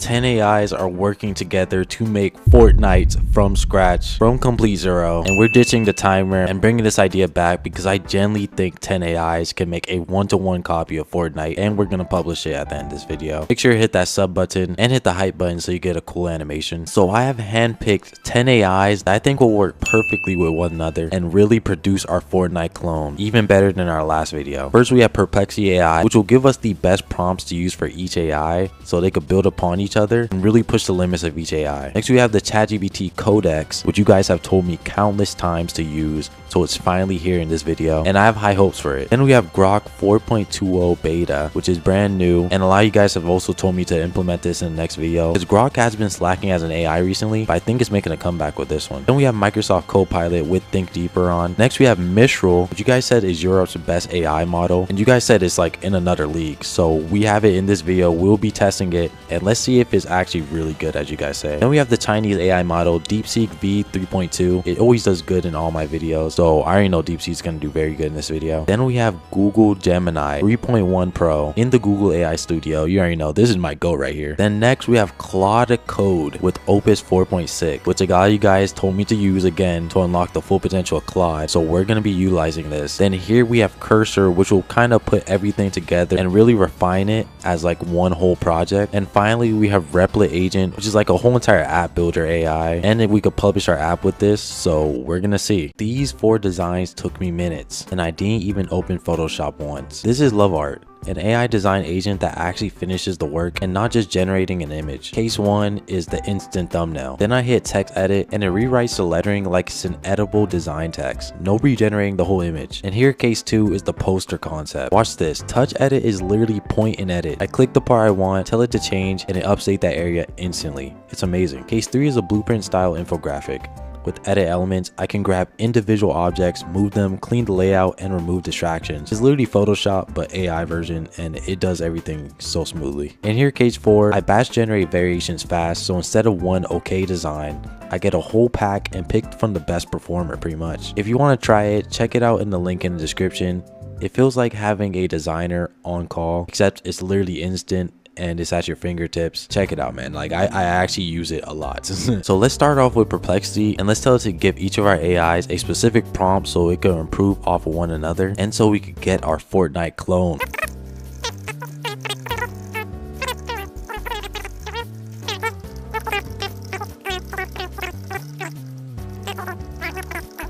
10 AIs are working together to make Fortnite from scratch, from complete zero, and we're ditching the timer and bringing this idea back because I genuinely think 10 AIs can make a one-to-one copy of Fortnite, and we're gonna publish it at the end of this video. Make sure to hit that sub button and hit the hype button so you get a cool animation. So I have handpicked 10 AIs that I think will work perfectly with one another and really produce our Fortnite clone even better than our last video. First, we have Perplexity AI, which will give us the best prompts to use for each AI so they could build upon each other and really push the limits of each AI. Next, we have the ChatGPT Codex, which you guys have told me countless times to use, so it's finally here in this video, and I have high hopes for it. Then we have Grok 4.20 beta, which is brand new, and a lot of you guys have also told me to implement this in the next video, because Grok has been slacking as an AI recently, but I think it's making a comeback with this one. Then we have Microsoft Copilot with Think Deeper on. Next, we have Mistral, which you guys said is Europe's best AI model, and you guys said it's like in another league, so we have it in this video. We'll be testing it, and let's see if it's actually really good, as you guys say. Then we have the Chinese AI model Deepseek V3.2. It always does good in all my videos, so I already know Deepseek's gonna do very good in this video. Then we have Google Gemini 3.1 Pro in the Google AI Studio. You already know this is my go right here. Then next we have Claude Code with Opus 4.6, which a lot of you guys told me to use again to unlock the full potential of Claude, so we're gonna be utilizing this. Then here we have Cursor, which will kind of put everything together and really refine it as like one whole project. And finally we have Replit Agent, which is like a whole entire app builder AI, and if we could publish our app with this, so we're gonna see. These 4 designs took me minutes, and I didn't even open Photoshop once. This is Lovart, an AI design agent that actually finishes the work and not just generating an image. Case 1 is the instant thumbnail. Then I hit text edit and it rewrites the lettering like it's an editable design text, no regenerating the whole image. And here case 2 is the poster concept. Watch this, touch edit is literally point and edit. I click the part I want, tell it to change, and it updates that area instantly. It's amazing. Case 3 is a blueprint style infographic. With edit elements, I can grab individual objects, move them, clean the layout, and remove distractions. It's literally Photoshop but AI version, and it does everything so smoothly. And here case 4, I batch generate variations fast, so instead of one okay design, I get a whole pack and pick from the best performer pretty much. If you want to try it, check it out in the link in the description. It feels like having a designer on call, except it's literally instant and it's at your fingertips. Check it out, man. Like I actually use it a lot. So let's start off with Perplexity, and let's tell it to give each of our AIs a specific prompt so it can improve off of one another, and so we could get our Fortnite clone.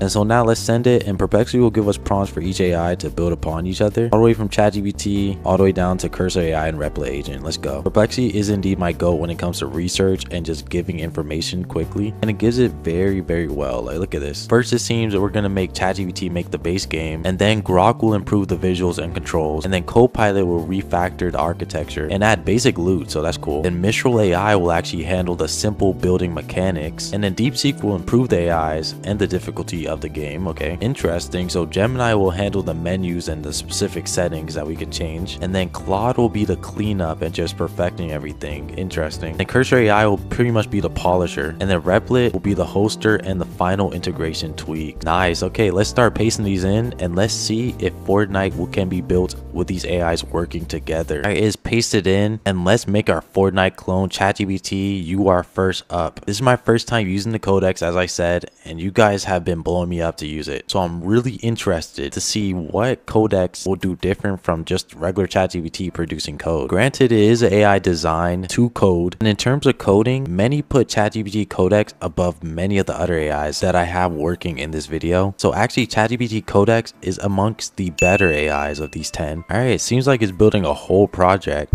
And so now let's send it, and Perplexity will give us prompts for each AI to build upon each other, all the way from ChatGPT all the way down to Cursor AI and Replit Agent. Let's go. Perplexity is indeed my go when it comes to research and just giving information quickly, and it gives it very well. Like look at this. First, it seems that we're gonna make ChatGPT make the base game, and then Grok will improve the visuals and controls, and then Copilot will refactor the architecture and add basic loot, so that's cool. Then Mistral AI will actually handle the simple building mechanics, and then Deepseek will improve the AIs and the difficulty of the game. Okay, interesting. So Gemini will handle the menus and the specific settings that we can change, and then Claude will be the cleanup and just perfecting everything. Interesting. And Cursor AI will pretty much be the polisher, and then Replit will be the hoster and the final integration tweak. Nice. Okay, let's start pasting these in, and let's see if Fortnite can be built with these AIs working together. It is pasted in, and let's make our Fortnite clone. ChatGPT, you are first up. This is my first time using the Codex, as I said, and you guys have been blowing me up to use it, so I'm really interested to see what Codex will do different from just regular ChatGPT producing code. Granted, it is an AI design to code, and in terms of coding, many put ChatGPT Codex above many of the other AIs that I have working in this video, so actually ChatGPT Codex is amongst the better AIs of these 10. All right, it seems like it's building a whole project.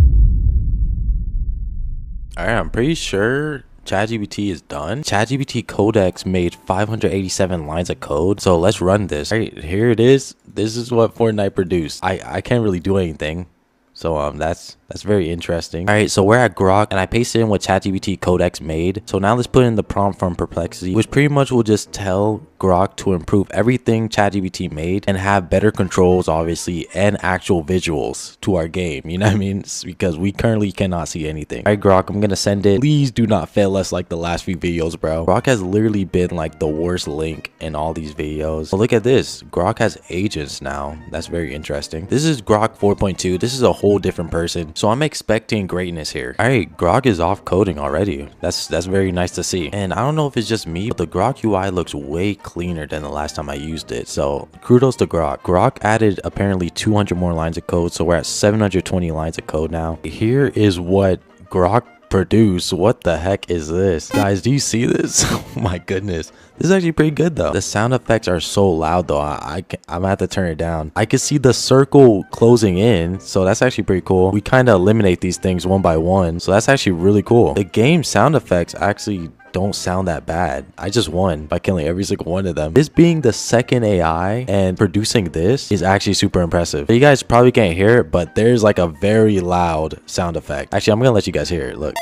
All right, I'm pretty sure ChatGPT is done. ChatGPT Codex made 587 lines of code, so let's run this. All right, here it is. This is what Fortnite produced. I can't really do anything, so that's very interesting. All right, so we're at Grok, and I pasted in what ChatGPT Codex made. So now let's put in the prompt from Perplexity, which pretty much will just tell Grok to improve everything ChatGPT made and have better controls, obviously, and actual visuals to our game. You know what I mean? It's because we currently cannot see anything. All right, Grok, I'm gonna send it. Please do not fail us like the last few videos, bro. Grok has literally been like the worst link in all these videos. But look at this. Grok has agents now. That's very interesting. This is Grok 4.2. This is a whole whole different person. So I'm expecting greatness here. All right, Grok is off coding already. That's very nice to see. And I don't know if it's just me, but the Grok UI looks way cleaner than the last time I used it. So kudos to Grok. Grok added apparently 200 more lines of code. So we're at 720 lines of code now. Here is what Grok produce. What the heck is this, guys? Do you see this? Oh my goodness, this is actually pretty good though. The sound effects are so loud though. I'm gonna have to turn it down. I can see the circle closing in, so that's actually pretty cool. We kind of eliminate these things one by one, so that's actually really cool. The game sound effects actually don't sound that bad. I just won by killing every single one of them. This being the second AI and producing this is actually super impressive. You guys probably can't hear it, but there's like a very loud sound effect. Actually, I'm gonna let you guys hear it. Look.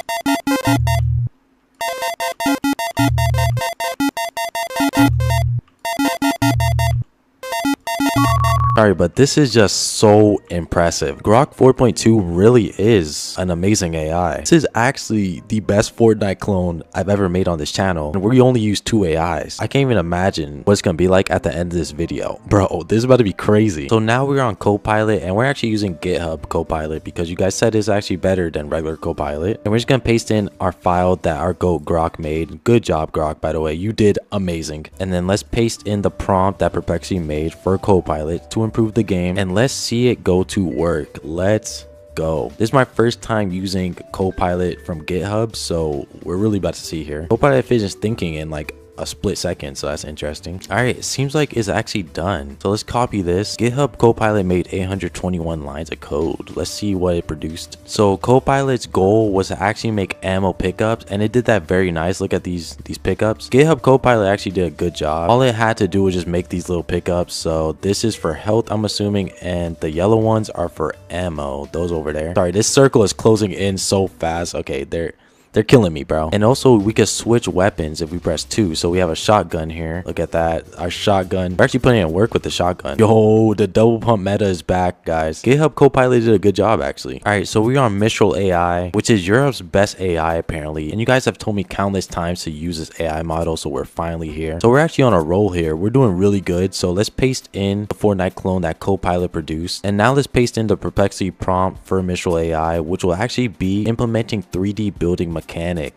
Sorry, but this is just so impressive. Grok 4.2 really is an amazing AI. This is actually the best Fortnite clone I've ever made on this channel, and we only use 2 AIs. I can't even imagine what it's gonna be like at the end of this video. Bro, this is about to be crazy. So now we're on Copilot, and we're actually using GitHub Copilot because you guys said it's actually better than regular Copilot. And we're just gonna paste in our file that our goat Grok made. Good job, Grok, by the way. You did amazing. And then let's paste in the prompt that Perplexity made for Copilot to improve the game, and let's see it go to work. Let's go. This is my first time using Copilot from GitHub, so we're really about to see here. Copilot finishes thinking in like a split second, so that's interesting. All right, it seems like it's actually done. So let's copy this. GitHub Copilot made 821 lines of code. Let's see what it produced. So Copilot's goal was to actually make ammo pickups, and it did that very nice. Look at these pickups. GitHub Copilot actually did a good job. All it had to do was just make these little pickups. So this is for health, I'm assuming, and the yellow ones are for ammo. Those over there. Sorry, this circle is closing in so fast. Okay, they're killing me, bro. And also, we can switch weapons if we press 2. So we have a shotgun here. Look at that. Our shotgun. We're actually putting it in work with the shotgun. Yo, the double pump meta is back, guys. GitHub Copilot did a good job, actually. All right, so we're on Mistral AI, which is Europe's best AI, apparently. And you guys have told me countless times to use this AI model, so we're finally here. So we're actually on a roll here. We're doing really good. So let's paste in the Fortnite clone that Copilot produced. And now let's paste in the Perplexity prompt for Mistral AI, which will actually be implementing 3D building mechanics.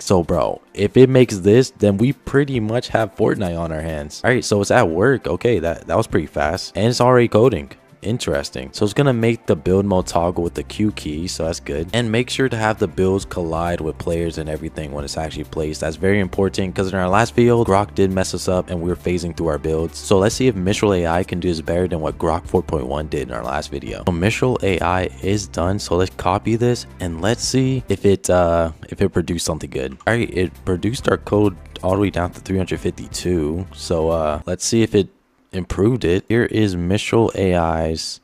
So bro, if it makes this, then we pretty much have Fortnite on our hands. All right, so it's at work. Okay, that was pretty fast, and it's already coding. Interesting. So it's gonna make the build mode toggle with the Q key, so that's good. And make sure to have the builds collide with players and everything when it's actually placed. That's very important, because in our last video, Grok did mess us up and we were phasing through our builds. So let's see if Mistral AI can do this better than what Grok 4.1 did in our last video. So Mistral AI is done, so let's copy this and let's see if it produced something good. All right, it produced our code all the way down to 352. So let's see if it improved it. Here is Mistral AI's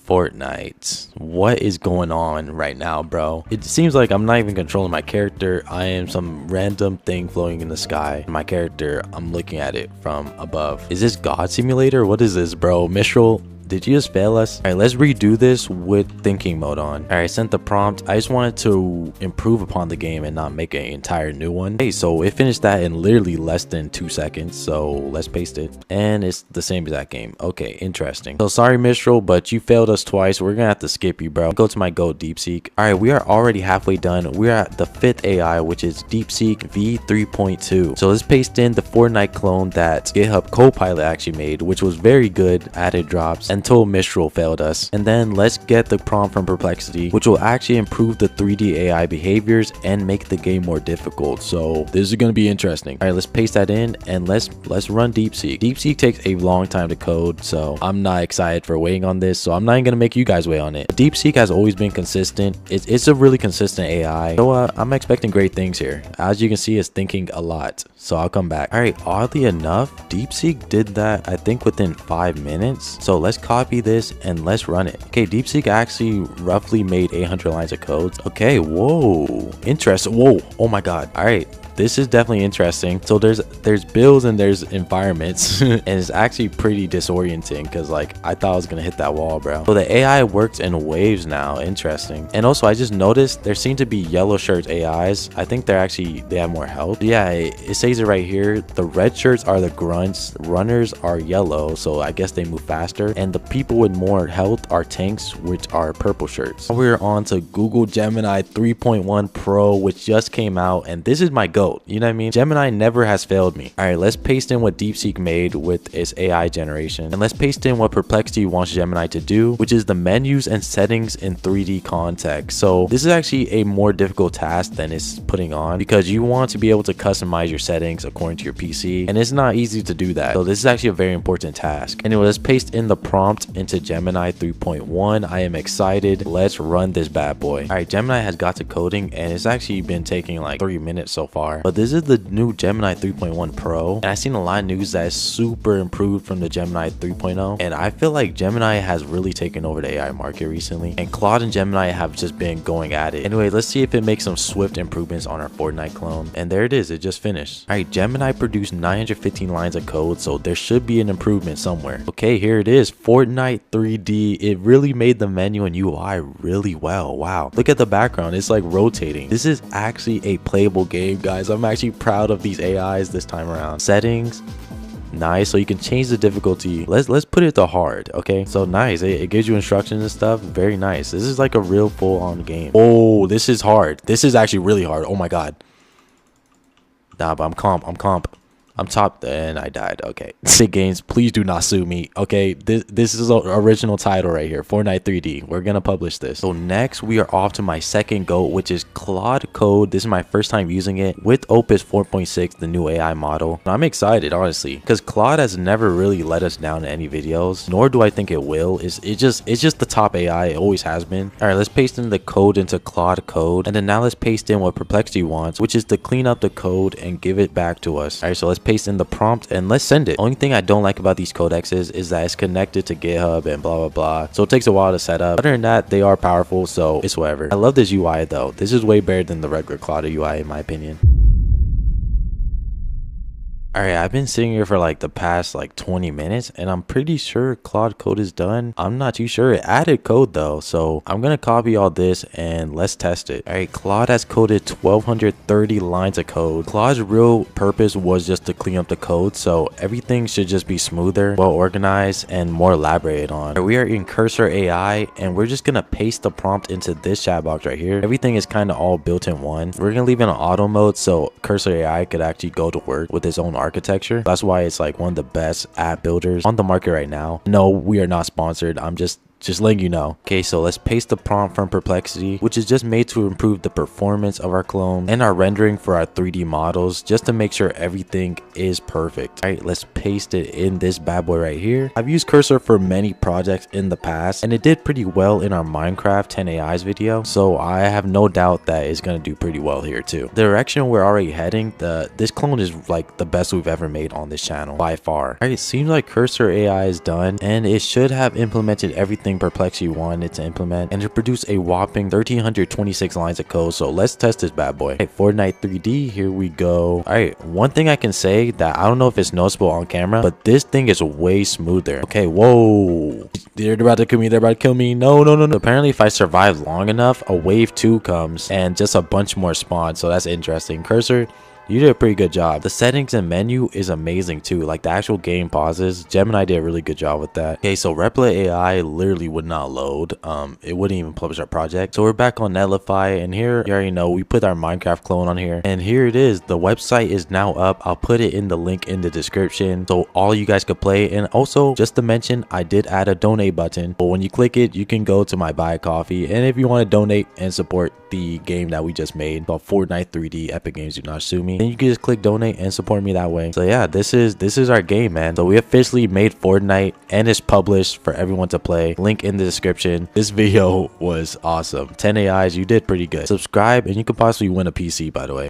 Fortnite. What is going on right now, bro? It seems like I'm not even controlling my character. I am some random thing floating in the sky. My character, I'm looking at it from above. Is this God Simulator? What is this, bro? Mistral, did you just fail us? All right, let's redo this with thinking mode on. All right, I sent the prompt. I just wanted to improve upon the game and not make an entire new one. Hey, so it finished that in literally less than 2 seconds. So let's paste it. And it's the same exact game. Okay, interesting. So sorry, Mistral, but you failed us twice. We're gonna have to skip you, bro. Go to my goat, Deepseek. All right, we are already halfway done. We're at the 5th AI, which is Deepseek v3.2. So let's paste in the Fortnite clone that GitHub Copilot actually made, which was very good. Added drops until Mistral failed us. And then let's get the prompt from Perplexity, which will actually improve the 3D AI behaviors and make the game more difficult. So this is going to be interesting. All right, let's paste that in and let's run Deepseek. Deepseek takes a long time to code, so I'm not excited for waiting on this, so I'm not even going to make you guys wait on it. Deepseek has always been consistent. It's a really consistent AI, so I'm expecting great things here. As you can see, it's thinking a lot, so I'll come back. All right, oddly enough, Deepseek did that I think within 5 minutes. So let's copy this and let's run it. Okay, Deepseek actually roughly made 800 lines of code. Okay, whoa, interesting. Whoa, oh my god. All right, this is definitely interesting. So there's builds and there's environments and it's actually pretty disorienting because like I thought I was gonna hit that wall, bro. So the AI works in waves now. Interesting. And also I just noticed there seem to be yellow shirts AIs. I think they have more health. Yeah, it says it right here. The red shirts are the grunts, runners are yellow, so I guess they move faster, and the people with more health are tanks, which are purple shirts. We're on to Google Gemini 3.1 Pro, which just came out, and this is my goat. You know what I mean? Gemini never has failed me. All right, let's paste in what Deepseek made with its AI generation, and let's paste in what Perplexity wants Gemini to do, which is the menus and settings in 3D context. So this is actually a more difficult task than it's putting on, because you want to be able to customize your settings according to your PC, and it's not easy to do that. So this is actually a very important task. Anyway, let's paste in the prompt into Gemini 3.1. I am excited. Let's run this bad boy. All right, Gemini has got to coding, and it's actually been taking like 3 minutes so far, but this is the new Gemini 3.1 Pro, and I've seen a lot of news that is super improved from the Gemini 3.0, and I feel like Gemini has really taken over the AI market recently, and Claude and Gemini have just been going at it. Anyway, let's see if it makes some swift improvements on our Fortnite clone, and there it is. It just finished. All right, Gemini produced 915 lines of code, so there should be an improvement somewhere. Okay, here it is. Fortnite 3D. It really made the menu and UI really well. Wow, look at the background. It's like rotating. This is actually a playable game, guys. I'm actually proud of these AIs this time around. Settings, nice. So you can change the difficulty. Let's put it to hard. Okay, so nice. It gives you instructions and stuff. Very nice. This is like a real full-on game. Oh, this is hard. This is actually really hard. Oh my god. Nah, but I'm comp. I'm top, and I died. Okay. Sick Games, please do not sue me. Okay, this is the original title right here, Fortnite 3D. We're gonna publish this. So next we are off to my second goat, which is Claude Code. This is my first time using it with Opus 4.6, the new AI model. I'm excited, honestly, because Claude has never really let us down in any videos, nor do I think it will. It's just the top AI. It always has been. All right, let's paste in the code into Claude Code, and then now let's paste in what Perplexity wants, which is to clean up the code and give it back to us. All right, so let's paste in the prompt and let's send it. Only thing I don't like about these codexes is that it's connected to GitHub and blah blah blah, so it takes a while to set up. Other than that, they are powerful, so it's whatever. I love this UI though. This is way better than the regular Claude UI in my opinion. Alright, I've been sitting here for like the past like 20 minutes and I'm pretty sure Claude Code is done. I'm not too sure. It added code though, so I'm gonna copy all this and let's test it. Alright, Claude has coded 1230 lines of code. Claude's real purpose was just to clean up the code, so everything should just be smoother, well organized, and more elaborated on. We are in Cursor AI and we're just gonna paste the prompt into this chat box right here. Everything is kind of all built in one. We're gonna leave it on auto mode so Cursor AI could actually go to work with its own architecture. That's why it's like one of the best app builders on the market right now. No, we are not sponsored. I'm just letting you know. Okay, so let's paste the prompt from Perplexity, which is just made to improve the performance of our clone and our rendering for our 3D models, just to make sure everything is perfect. All right, let's paste it in this bad boy right here. I've used Cursor for many projects in the past and it did pretty well in our Minecraft 10 AIs video, so I have no doubt that it's going to do pretty well here too. The direction we're already heading, this clone is like the best we've ever made on this channel by far. All right, it seems like Cursor AI is done and it should have implemented everything Perplexity wanted to implement, and to produce a whopping 1326 lines of code. So let's test this bad boy. Right, Fortnite 3D, here we go. All right, one thing I can say that I don't know if it's noticeable on camera, but this thing is way smoother. Okay, whoa, they're about to kill me. They're about to kill me. No. Apparently if I survive long enough, a wave 2 comes and just a bunch more spawn, so that's interesting. Cursor, you did a pretty good job. The settings and menu is amazing too. Like the actual game pauses. Gemini did a really good job with that. Okay, so Replit AI literally would not load. It wouldn't even publish our project. So we're back on Netlify, and here you already know we put our Minecraft clone on here. And here it is. The website is now up. I'll put it in the link in the description so all you guys could play. And also just to mention, I did add a donate button. But when you click it, you can go to my buy a coffee. And if you want to donate and support the game that we just made called Fortnite 3D, Epic Games Do Not Sue Me, then you can just click donate and support me that way. So yeah, this is our game, man. So we officially made Fortnite and it's published for everyone to play. Link in the description. This video was awesome. 10 AIs, you did pretty good. Subscribe and you could possibly win a PC, by the way.